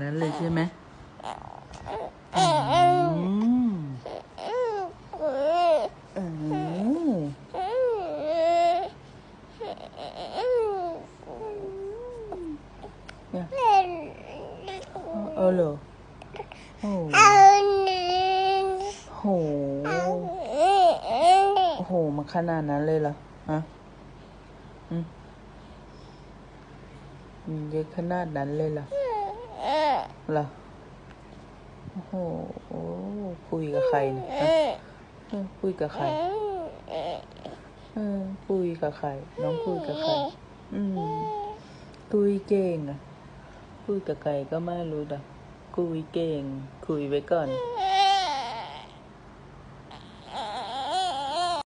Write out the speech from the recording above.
นั้นเลยใช่ไหมอืมเหรอโอ้โหโอ้โหมาขนาดนั้นเลยเหรอฮะเยอะขนาดนั้นเลยเหรอโอ้โหคุยกับใครเนี่ยคุยกับใครคุยกับใครน้องคุยกับใครคุยเก่งคุยกับใครก็ไม่รู้คุยเก่งคุยไว้ก่อน